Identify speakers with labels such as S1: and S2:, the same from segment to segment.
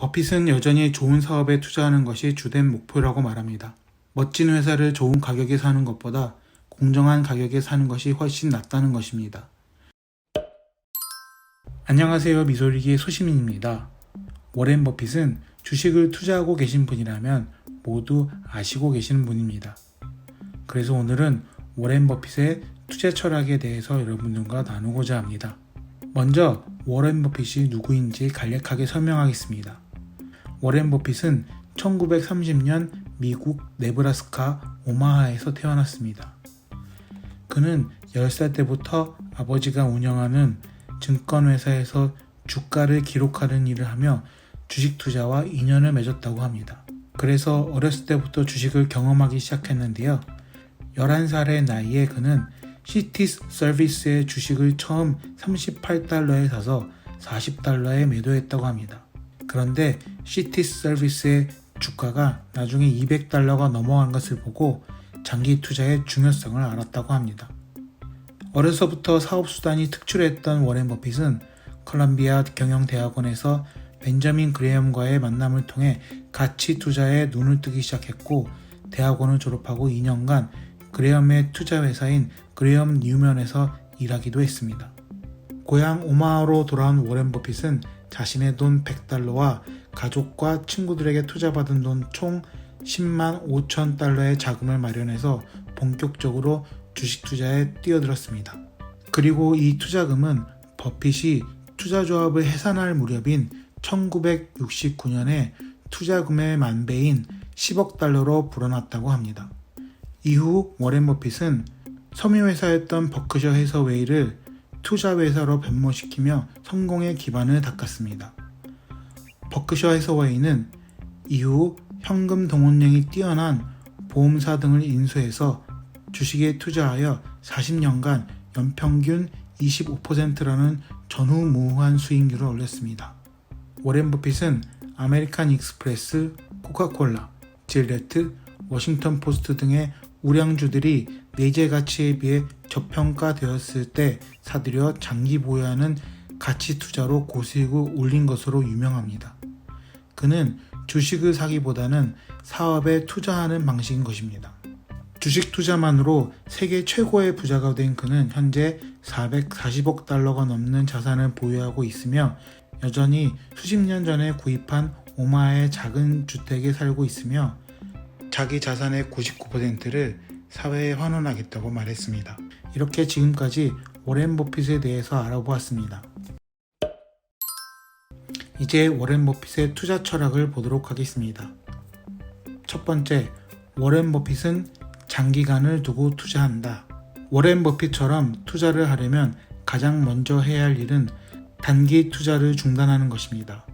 S1: 버핏은 여전히 좋은 사업에 투자하는 것이 주된 목표라고 말합니다. 멋진 회사를 좋은 가격에 사는 것보다 공정한 가격에 사는 것이 훨씬 낫다는 것입니다. 안녕하세요. 미소리기의 소시민입니다. 워렌 버핏은 주식을 투자하고 계신 분이라면 모두 아시고 계시는 분입니다. 그래서 오늘은 워렌 버핏의 투자 철학에 대해서 여러분들과 나누고자 합니다. 먼저 워렌 버핏이 누구인지 간략하게 설명하겠습니다. 워렌 버핏은 1930년 미국 네브라스카 오마하에서 태어났습니다. 그는 10살 때부터 아버지가 운영하는 증권회사에서 주가를 기록하는 일을 하며 주식 투자와 인연을 맺었다고 합니다. 그래서 어렸을 때부터 주식을 경험하기 시작했는데요. 11살의 나이에 그는 시티스 서비스의 주식을 처음 38달러에 사서 40달러에 매도했다고 합니다. 그런데 시티스 서비스의 주가가 나중에 200달러가 넘어간 것을 보고 장기 투자의 중요성을 알았다고 합니다. 어려서부터 사업수단이 특출했던 워렌 버핏은 컬럼비아 경영대학원에서 벤저민 그레엄과의 만남을 통해 가치 투자에 눈을 뜨기 시작했고, 대학원을 졸업하고 2년간 그레엄의 투자회사인 그레엄 뉴먼에서 일하기도 했습니다. 고향 오마하로 돌아온 워렌 버핏은 자신의 돈 100달러와 가족과 친구들에게 투자받은 돈 총 10만 5천 달러의 자금을 마련해서 본격적으로 주식 투자에 뛰어들었습니다. 그리고 이 투자금은 버핏이 투자조합을 해산할 무렵인 1969년에 투자금의 만배인 10억 달러로 불어났다고 합니다. 이후 워렌 버핏은 섬유회사였던 버크셔 해서웨이를 투자회사로 변모시키며 성공의 기반을 닦았습니다. 버크셔 해서웨이는 이후 현금 동원량이 뛰어난 보험사 등을 인수해서 주식에 투자하여 40년간 연평균 25%라는 전후무후한 수익률을 올렸습니다. 워렌 버핏은 아메리칸 익스프레스, 코카콜라, 질레트, 워싱턴 포스트 등의 우량주들이 내재 가치에 비해 저평가되었을 때 사들여 장기 보유하는 가치 투자로 고수익을 올린 것으로 유명합니다. 그는 주식을 사기보다는 사업에 투자하는 방식인 것입니다. 주식 투자만으로 세계 최고의 부자가 된 그는 현재 440억 달러가 넘는 자산을 보유하고 있으며 여전히 수십 년 전에 구입한 오마하의 작은 주택에 살고 있으며 자기 자산의 99%를 사회에 환원하겠다고 말했습니다. 이렇게 지금까지 워렌 버핏에 대해서 알아보았습니다. 이제 워렌 버핏의 투자 철학을 보도록 하겠습니다. 첫 번째, 워렌 버핏은 장기간을 두고 투자한다. 워렌 버핏처럼 투자를 하려면 가장 먼저 해야 할 일은 단기 투자를 중단하는 것입니다.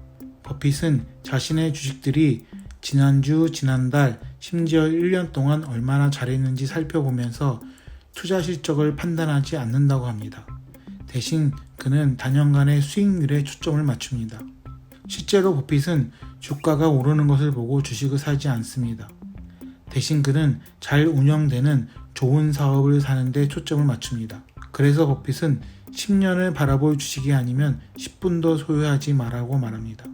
S1: 버핏은 자신의 주식들이 지난주, 지난달, 심지어 1년 동안 얼마나 잘했는지 살펴보면서 투자 실적을 판단하지 않는다고 합니다. 대신 그는 단연간의 수익률에 초점을 맞춥니다. 실제로 버핏은 주가가 오르는 것을 보고 주식을 사지 않습니다. 대신 그는 잘 운영되는 좋은 사업을 사는 데 초점을 맞춥니다. 그래서 버핏은 10년을 바라볼 주식이 아니면 10분도 소유하지 말라고 말합니다.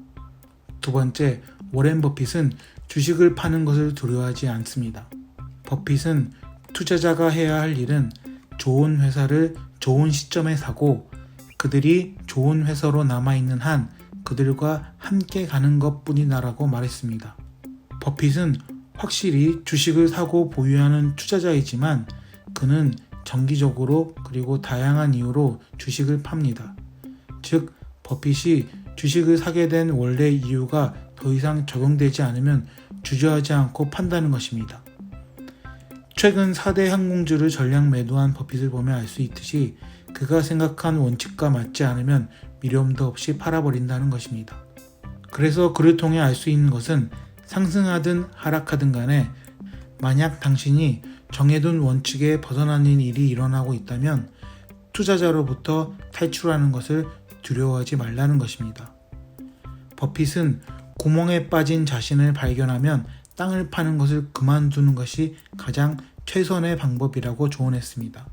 S1: 두 번째, 워렌 버핏은 주식을 파는 것을 두려워하지 않습니다. 버핏은 투자자가 해야 할 일은 좋은 회사를 좋은 시점에 사고 그들이 좋은 회사로 남아있는 한 그들과 함께 가는 것 뿐이다라고 말했습니다. 버핏은 확실히 주식을 사고 보유하는 투자자이지만 그는 정기적으로 그리고 다양한 이유로 주식을 팝니다. 즉, 버핏이 주식을 사게 된 원래 이유가 더 이상 적용되지 않으면 주저하지 않고 판다는 것입니다. 최근 4대 항공주를 전량 매도한 버핏을 보면 알 수 있듯이 그가 생각한 원칙과 맞지 않으면 미련도 없이 팔아버린다는 것입니다. 그래서 그를 통해 알 수 있는 것은 상승하든 하락하든 간에 만약 당신이 정해둔 원칙에 벗어나는 일이 일어나고 있다면 투자자로부터 탈출하는 것을 두려워하지 말라는 것입니다. 버핏은 구멍에 빠진 자신을 발견하면 땅을 파는 것을 그만두는 것이 가장 최선의 방법이라고 조언했습니다.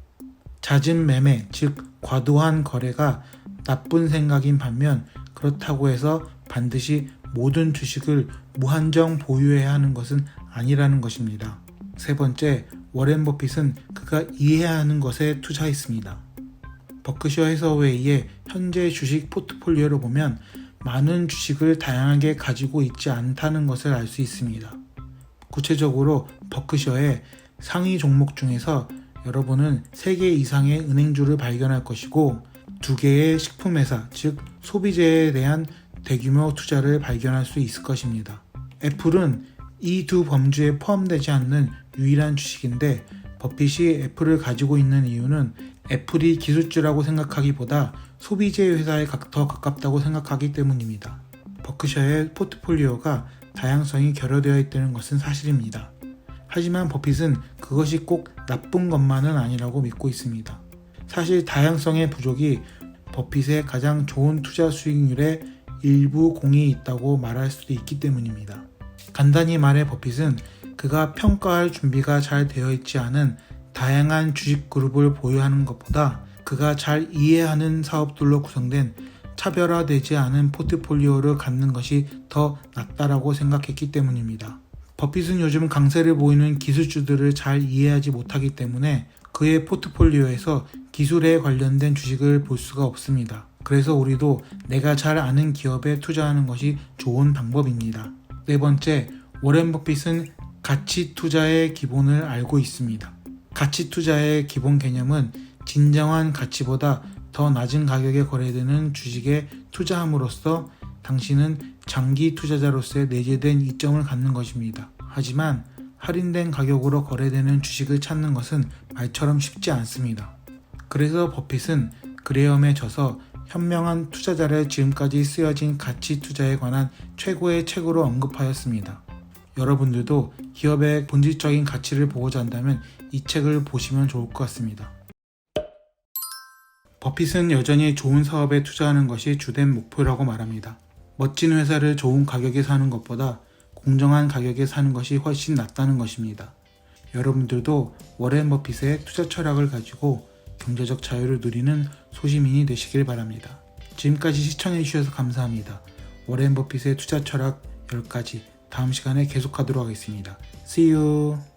S1: 잦은 매매, 즉 과도한 거래가 나쁜 생각인 반면 그렇다고 해서 반드시 모든 주식을 무한정 보유해야 하는 것은 아니라는 것입니다. 세 번째, 워렌 버핏은 그가 이해해야 하는 것에 투자했습니다. 버크셔 해서웨이의 현재 주식 포트폴리오를 보면 많은 주식을 다양하게 가지고 있지 않다는 것을 알 수 있습니다. 구체적으로 버크셔의 상위 종목 중에서 여러분은 3개 이상의 은행주를 발견할 것이고 2개의 식품회사, 즉 소비재에 대한 대규모 투자를 발견할 수 있을 것입니다. 애플은 이 두 범주에 포함되지 않는 유일한 주식인데 버핏이 애플을 가지고 있는 이유는 애플이 기술주라고 생각하기보다 소비재 회사에 더 가깝다고 생각하기 때문입니다. 버크셔의 포트폴리오가 다양성이 결여되어 있다는 것은 사실입니다. 하지만 버핏은 그것이 꼭 나쁜 것만은 아니라고 믿고 있습니다. 사실 다양성의 부족이 버핏의 가장 좋은 투자 수익률에 일부 공이 있다고 말할 수도 있기 때문입니다. 간단히 말해 버핏은 그가 평가할 준비가 잘 되어 있지 않은 다양한 주식 그룹을 보유하는 것보다 그가 잘 이해하는 사업들로 구성된 차별화되지 않은 포트폴리오를 갖는 것이 더 낫다라고 생각했기 때문입니다. 버핏은 요즘 강세를 보이는 기술주들을 잘 이해하지 못하기 때문에 그의 포트폴리오에서 기술에 관련된 주식을 볼 수가 없습니다. 그래서 우리도 내가 잘 아는 기업에 투자하는 것이 좋은 방법입니다. 네 번째, 워렌 버핏은 가치 투자의 기본을 알고 있습니다. 가치 투자의 기본 개념은 진정한 가치보다 더 낮은 가격에 거래되는 주식에 투자함으로써 당신은 장기 투자자로서의 내재된 이점을 갖는 것입니다. 하지만 할인된 가격으로 거래되는 주식을 찾는 것은 말처럼 쉽지 않습니다. 그래서 버핏은 그레엄에 져서 현명한 투자자를 지금까지 쓰여진 가치 투자에 관한 최고의 책으로 언급하였습니다. 여러분들도 기업의 본질적인 가치를 보고자 한다면 이 책을 보시면 좋을 것 같습니다. 버핏은 여전히 좋은 사업에 투자하는 것이 주된 목표라고 말합니다. 멋진 회사를 좋은 가격에 사는 것보다 공정한 가격에 사는 것이 훨씬 낫다는 것입니다. 여러분들도 워렌 버핏의 투자 철학을 가지고 경제적 자유를 누리는 소시민이 되시길 바랍니다. 지금까지 시청해주셔서 감사합니다. 워렌 버핏의 투자 철학 10가지 다음 시간에 계속하도록 하겠습니다. See you!